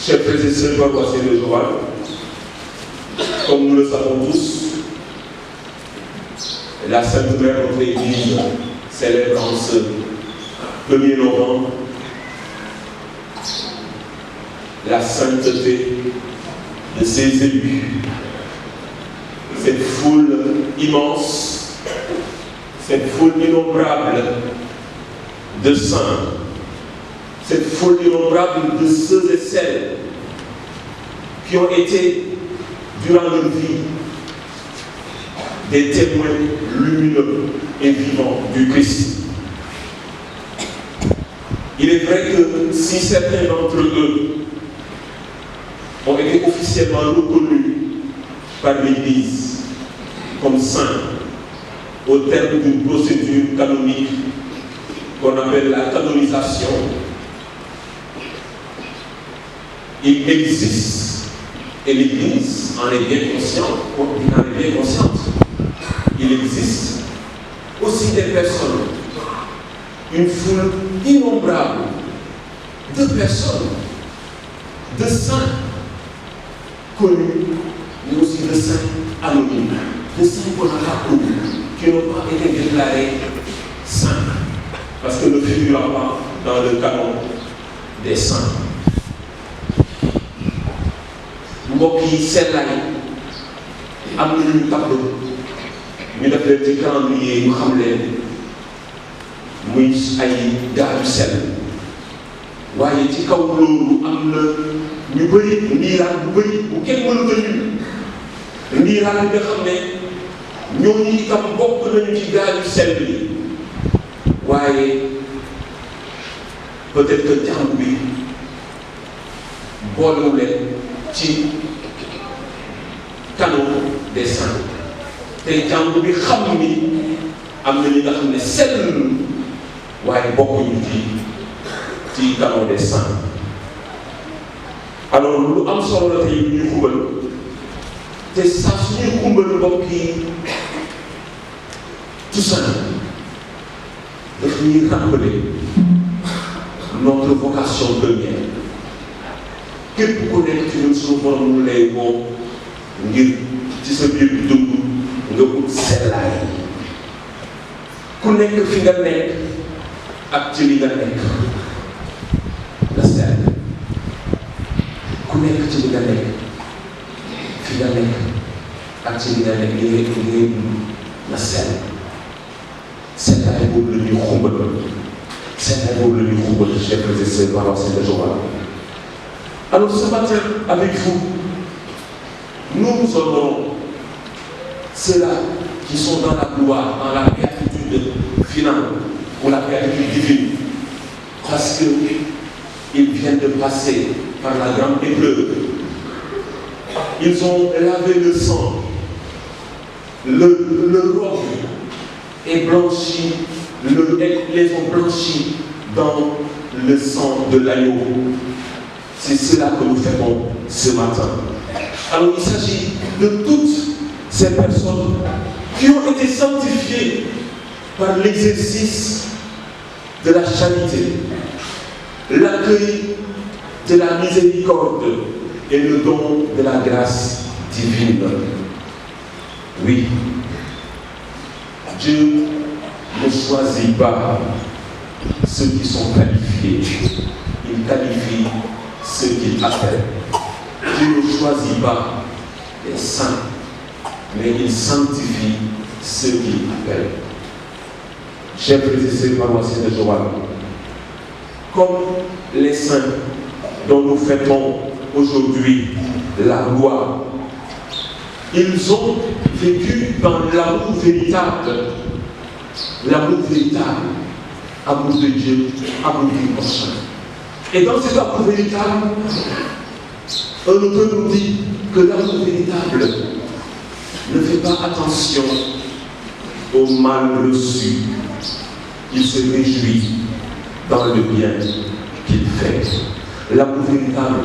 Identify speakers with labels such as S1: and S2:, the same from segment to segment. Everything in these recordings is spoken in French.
S1: Chers frères et sœurs, paroissiens de Joal, comme nous le savons tous, la Sainte Mère, notre Église, célèbre en ce 1er novembre la sainteté de ses élus. Cette foule immense, cette foule innombrable de saints, cette foule innombrable de ceux et celles qui ont été, durant leur vie, des témoins lumineux et vivants du Christ. Il est vrai que si certains d'entre eux ont été officiellement reconnus par l'Église comme saints au terme d'une procédure canonique qu'on appelle la canonisation, il existe, et l'Église en est bien consciente, il existe aussi des personnes, une foule innombrable de personnes, de saints connus, mais aussi de saints anonymes, de saints qu'on n'a pas connus, qui n'ont pas été déclarés saints, parce que ne figurent pas dans le canon des saints. Mbokk yi seetlaay am na ñu tabb ñu def leen ci calendrier ñu xam leen muy ay gaaju sell waaye ci kaw loolu am na ñu bëri ndiiraan bu bëri bu kenn mënut a ñu ndiiraan bi nga xam ne ñooñu itam bokk nañu ci gaaju sell bi waaye peut-être que jàmm bi boolewu leen ci canon des saints tey jàng bi xam ni am na ñi nga xam ne sell waaye bokkuñu ci canon des saints. Alors lu am solo la tey ñuy xumbal te saa su ñuy xumbal mbokk yi tout ça daf ñuy rappeler notre vocation première. képp ku nekk ci ñun suñu borom mu lay woo ngir ci sa biir dund nga ut sellaay ku nekk fi nga nekk ak ci li nga nekk nga sell ku nekk ci li nga nekk fi nga nekk ak ci li nga nekk li ngay dund nga sell sellaay boobu la ñuy xumbal sellaay boobu la ñuy xumbal chers frères et sœurs paroissiens de Joal. Alors ce matin, avec vous, nous honorons ceux-là qui sont dans la gloire, dans la béatitude finale, ou la béatitude divine, parce qu'ils viennent de passer par la grande épreuve. Ils ont lavé le sang, le robe est blanchi, les ont blanchis dans le sang de l'agneau. C'est cela que nous faisons ce matin. Alors il s'agit de toutes ces personnes qui ont été sanctifiées par l'exercice de la charité, l'accueil de la miséricorde et le don de la grâce divine. Oui, Dieu ne choisit pas ceux qui sont qualifiés, il qualifie ceux qu'il appelle. Dieu ne choisit pas les saints, mais il sanctifie ceux qu'il appelle. Chers frères et sœurs paroissiens de Joal, comme les saints dont nous fêtons aujourd'hui la gloire, ils ont vécu dans l'amour véritable, amour de Dieu, amour du prochain. Et dans cet amour véritable, un auteur nous dit que l'amour véritable ne fait pas attention au mal reçu. Il se réjouit dans le bien qu'il fait. L'amour véritable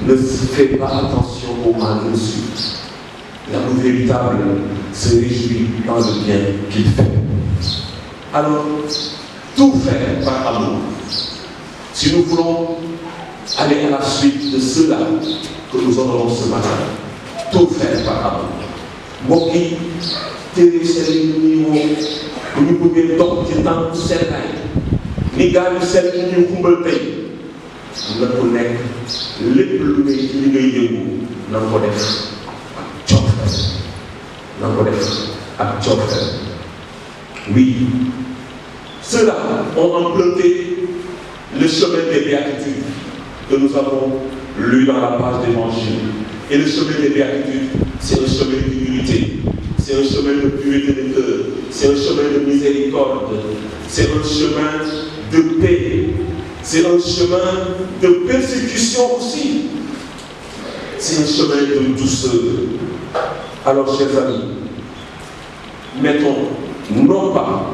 S1: ne fait pas attention au mal reçu. L'amour véritable se réjouit dans le bien qu'il fait. Alors, tout faire par amour. Si nous voulons aller à la suite de cela que nous honorons ce matin. Tout faire par amour. Mbokk yi téere sell yi ñuy woo bu ñu bëggee dox ci tànku sellaay ni gaa yu sell yi ñuy xumbal tey na ko nekk lépp lu ngay ci li ngay yëngu na nga ko def ak coofeel na nga ko def ak coofeel. Oui, ceux-là ont emprunté le chemin des béatitudes que nous avons lu dans la page d'Évangile. Et le chemin des béatitudes, c'est un chemin d'humilité, c'est un chemin de pureté de cœur, c'est un chemin de miséricorde, c'est un chemin de paix, c'est un chemin de persécution aussi, c'est un chemin de douceur. Alors, chers amis, mettons non pas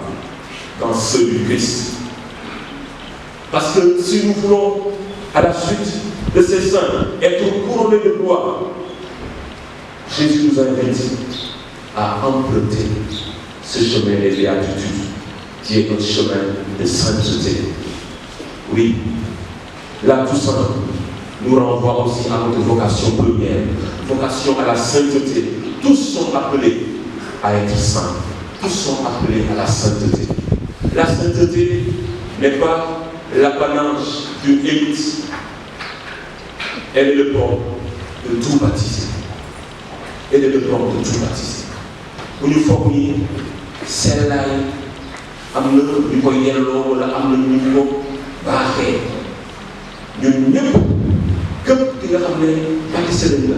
S1: dans ceux du Christ. Parce que si nous voulons, à la suite de ces saints, être couronnés de gloire, Jésus nous invite à emprunter ce chemin des béatitudes, qui est un chemin de sainteté. Oui, la Toussaint nous renvoie aussi à notre vocation première, vocation à la sainteté. Tous sont appelés à être saints. Tous sont appelés à la sainteté. La sainteté n'est pas l'apanage d'une élite. Elle est le propre de tout baptisé. Elle est le propre de tout baptisé. Bu ñu foog ni sellaay am na ñu ko yelloo wala am na ñu ko baaxee ñun ñëpp képp ki nga xam ne baptisé lañ la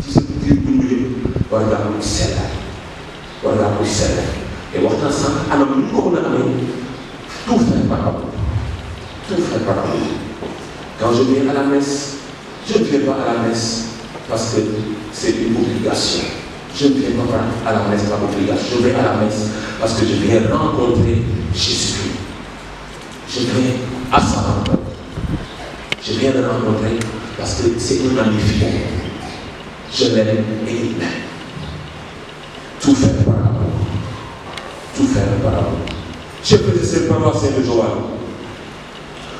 S1: ci sa biir bu ñu war nga am sellaay. Voilà pour celle. Et waxtaan sànq anam ñu ko mën a amee tout faire par amour. Tout faire par amour. Quand je viens à la messe, je ne viens pas à la messe parce que c'est une obligation. Je ne viens pas à la messe par obligation. Je vais à la messe parce que je viens rencontrer Jésus-Christ. Je viens à sa rencontre. Je viens le rencontrer parce que c'est un ami fidèle. Je l'aime et il m'aime. Tout faire par amour. Tout faire par amour. Chers frères et sœurs, paroissiens de Joal,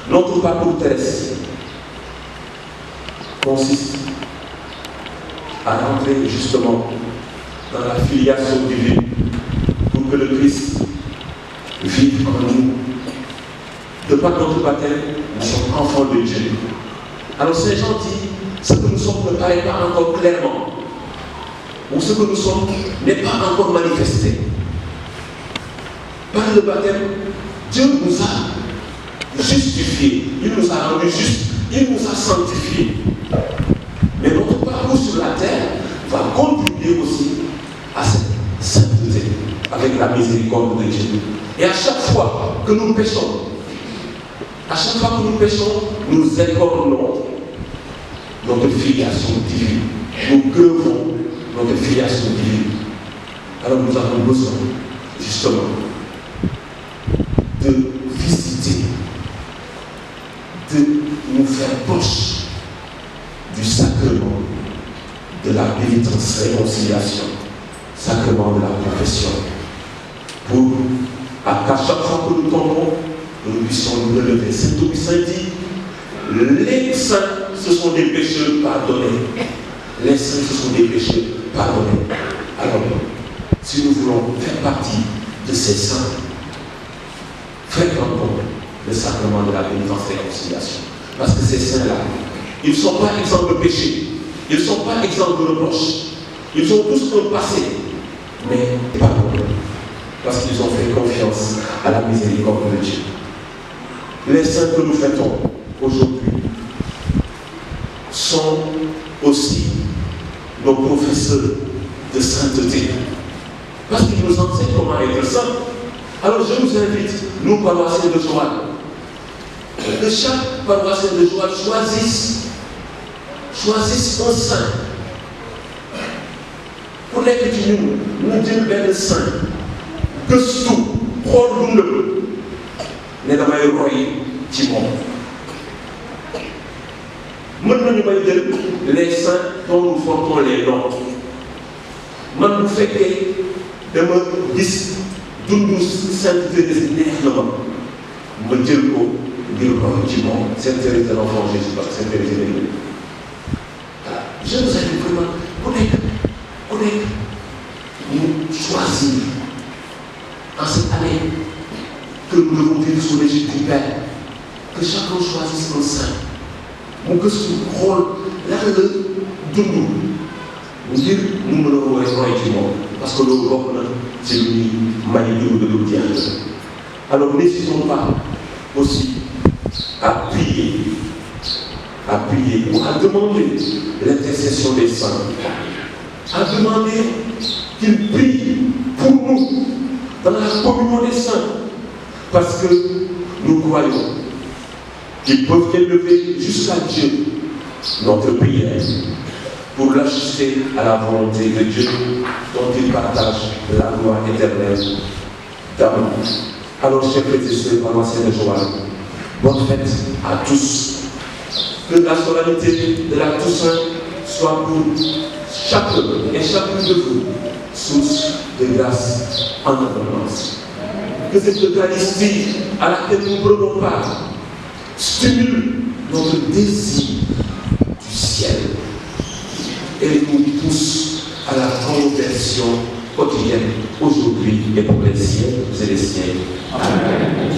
S1: notre parcours terrestre consiste à rentrer justement dans la filiation divine pour que le Christ vive en nous. De par notre baptême, nous sommes enfants de Dieu. Alors Saint Jean dit, ce que nous sommes ne paraît pas encore clairement, ou ce que nous sommes n'est pas encore manifesté. Par le baptême, Dieu nous a justifiés, il nous a rendus justes, il nous a sanctifiés. Mais notre parcours sur la terre va contribuer aussi à cette sainteté avec la miséricorde de Dieu. Et à chaque fois que nous péchons, nous incornons notre filiation divine. Nous grevons notre filiation divine. Alors nous avons besoin, justement, de visiter, de nous faire proche du sacrement de la pénitence-réconciliation, sacrement de la confession, pour qu'à chaque fois que nous tombons, nous puissions nous relever. Saint Augustin dit, les saints, ce sont des pécheurs pardonnés. Les saints, ce sont des pécheurs pardonnés. Alors, si nous voulons faire partie de ces saints, fréquentons le sacrement de la pénitence-réconciliation. Parce que ces saints-là, ils ne sont pas exempts de péché, ils ne sont pas exempts de reproches, ils ont tous un passé, mais pardonnés, parce qu'ils ont fait confiance à la miséricorde de Dieu. Les saints que nous fêtons aujourd'hui sont aussi nos professeurs de sainteté, parce qu'ils nous enseignent comment être saints. Alors je vous invite, nous paroissiens de Joal, que chaque paroissien de Joal choisisse un saint. Pour les petits nous disons bien saint, que tout, xool dundam ne damay roy ci moom. Mën nañu may jël les saints dont nous portons les noms. Man bu fekkee dama gis dundu sainteté neex na ma jël ko effectivement, cette vérité de l'enfant Jésus, cette vérité de Dieu. Je vous invite vraiment, connaître, nous choisir en cette année que nous devons vivre sous l'égide du Père, que chacun choisisse un saint. Mon que ce rôle, là, de nous dire, nous ne devons pas être du monde, parce que le rôle, c'est lui, magnifique de nous dire. Alors n'hésitons pas aussi à prier ou à demander l'intercession des saints, à demander qu'ils prient pour nous dans la communion des saints, parce que nous croyons qu'ils peuvent élever jusqu'à Dieu notre prière pour l'ajuster à la volonté de Dieu dont il partage la loi éternelle d'amour. Alors, chers frères et sœurs, paroissiens de Joal, bonne fête à tous. Que la solennité de la Toussaint soit pour chacun et chacune de vous source de grâce en abondance. Que cette Eucharistie à laquelle nous prenons part stimule notre désir du ciel et nous pousse à la conversion quotidienne aujourd'hui et pour les siècles et les siècles. Amen.